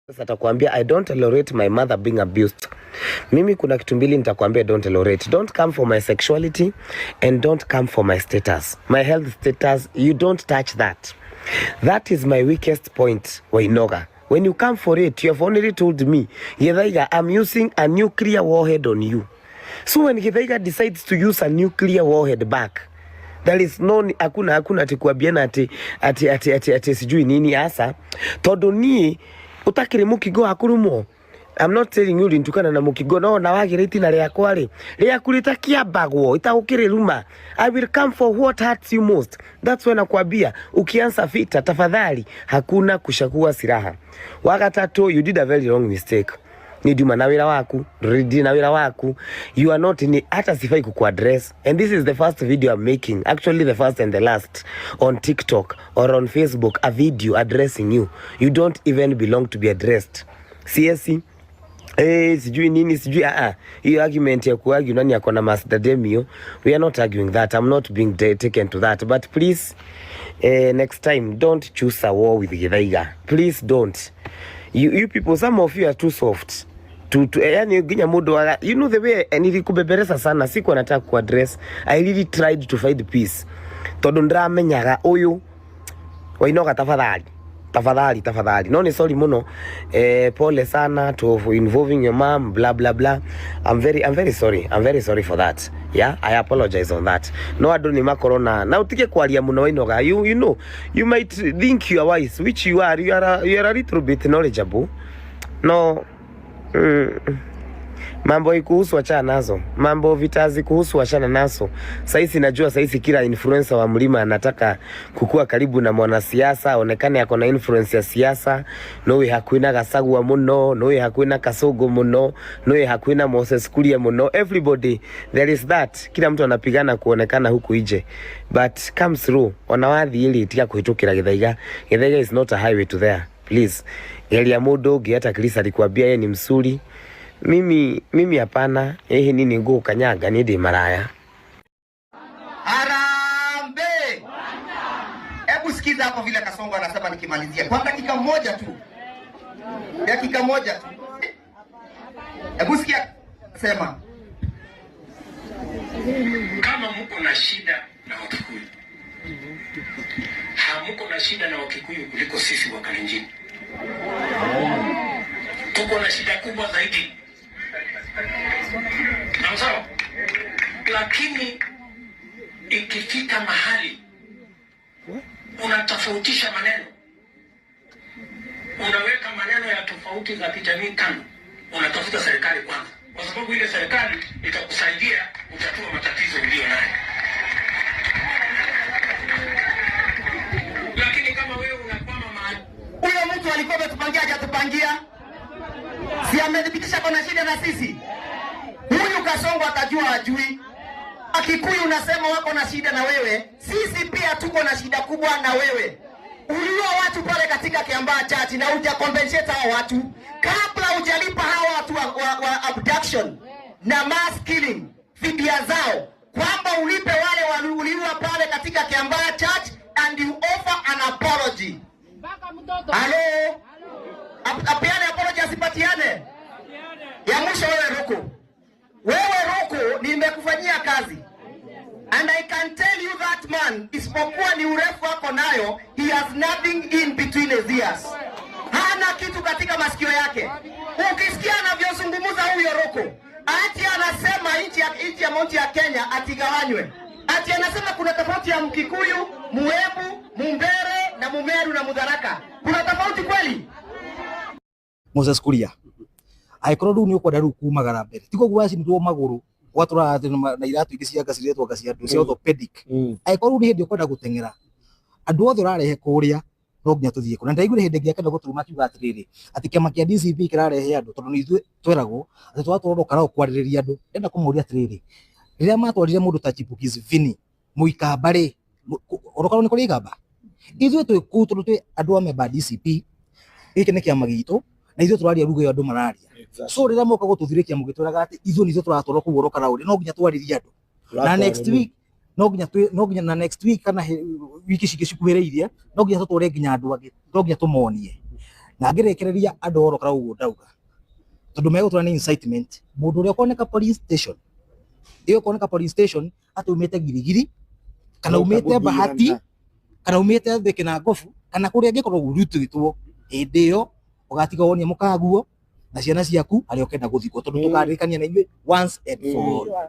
Atakwambia I don't tolerate my mother being abused. Mimi kuna kitu mbili nitakwambia don't tolerate. Don't come for my sexuality and don't come for my status. My health status, you don't touch that. That is my weakest point, Wainoga. When you come for it, you have only told me, Githaiga, I'm using a nuclear warhead on you. So when Githaiga decides to use a nuclear warhead back, there is no hakuna ati kuambiana ati sijui nini hasa. Todo ni utakire mukigo hakurumo. I'm not telling you lintukana na mukigo no na wagiriti na ria kwari ria kurita kiabagwo itagukire ruma. I will come for what hurts you most. That's when nakwambia ukianza vita tafadhali hakuna kushakua silaha. Wakatatu, you did a very wrong mistake. Ni duma na wira waku, ready na wira waku. You are not in hata sifai kukuaddress. And this is the first video I'm making. Actually the first and the last on TikTok or on Facebook, a addressing you. You don't even belong to be addressed. CSC sijui nini sijui hiyo argument ya kuargue nani yako na Master Demio, we are not arguing that. I'm not being taken to that, but please next time don't choose a war with Githaiga. Please don't. You people, some of you are too soft to yani ginya mudo, you know the way nilikubeberesa sana siku nataka ku address. I really tried to find peace todo ndramenyaga uyu Wainoga tafadhali no ni sorry muno pole sana to involving your mom blah blah blah. I'm very sorry for that. Yeah, I apologize on that. No adoni makorona na utike kwalia muno Wainoga. You know you might think you are wise, which you are a little bit knowledgeable. No mambo ikuhusu achana nazo. Mambo vitazi kuhusu achana nazo. Saisi najua saisi kila influencer wa mlima anataka kukua karibu na mwanasiasa, onekane yako na influence ya siasa. Nowe hakuina Gasagwa muno, nowe hakuina Kasogo muno, nowe hakuina Moses Kuria muno. Everybody there is that. Kila mtu anapigana kuonekana huku ije. But comes through wanawadhi ili itia kuhitukira Githaiga. Githaiga is not a highway to there. Please. Elia Modo Giata Klisa alikuambia yeye ni msuri. Mimi hapana. Nini nguo kanyaga ni de maraya. Harambe. Hebu sikiza hapo vile Kasongo anasema nikimalizia. Kwa dakika moja tu. Dakika moja tu. Hebu sikia sema. Kama mko na shida na Wakikuyu, hamuko na shida na Wakikuyu kuliko sisi wa Kalenjin. Tuko na shida kubwa zaidi. Sawa? Lakini ikifika mahali unatofautisha maneno, unaweka maneno ya tofauti za kijamii kando, unatafuta serikali kwanza, kwa sababu ile serikali itakusaidia kutatua matatizo uliyo nayo. Lakini kama wewe unakwama mahali, huyo mtu alikuwa ametupangia hajatupangia, si amedhibitisha kuna shida na sisi. Huyu Kasongo atajua ajui. Wakikuyu unasema wako na shida na wewe, sisi pia tuko na shida kubwa na wewe. Uliua watu pale katika Kiambaa Church na hujacompensate hao watu. Kabla hujalipa hao watu wa abduction na mass killing fidia zao, kwamba ulipe wale waliuliwa pale katika Kiambaa Church and you offer an apology. Hello? Apiane apology asipatiane. Ya mwisho wewe Ruku. Wewe Ruku nimekufanyia kazi. And I can tell you that man, isipokuwa ni urefu wako nayo, he has nothing in between his ears. Hana kitu katika masikio yake. Ukisikia anavyozungumza huyo Ruku, ati anasema nchi ya Mount ya Kenya atigawanywe. Ati anasema kuna tofauti ya Mkikuyu, Muembu, Mumbere na Mumeru na Mudharaka. Kuna tofauti kweli? Moses Kuria aikoro ndu ni ukwenda ru kumagara mbere tiko gwaci ndu maguru watura na iratu ingi cia gaciretwo gaciandu cia orthopedic aikoro ni hindi ukwenda gutengera andu othe urarehe kuria no nginya tuthie kuna ndaigure hindi ngia kenda guturuma kiuga atiriri ati kiama kia DCP kirarehe andu tondu ni ithu tweragwo ati twatoroka na kwariria andu enda kumuria atiriri riria matwarire mundu ta Chipukizi Vini muikamba ri orokaro ni kuri igamba ithu twi tondu twi andu ameba DCP iki ni kiama gitu na ithu turaria ruga yo andu mararia. So rira moka gututhirikia mugitwiraga ati ithu nizo turatoro kugoroka rauri no nginya twariria andu na next week no nginya na next week kana wiki cingĩ cikuhĩrĩirie no nginya tutware nginya andu angĩ no nginya tumonie na ngirekereria andu orokara uguo ndauga tondu megutwa ni incitement mundu uria ukoneka police station iyo ukoneka police station atumite girigiri kana umite bahati kana umite thike na ngofu kana kuria ngikorwo gurutitwo hindi iyo ugatiga wonia mukaguo na ciana ciaku ari okenda guthikwo tondu tukaririkania na ithuĩ once and for all.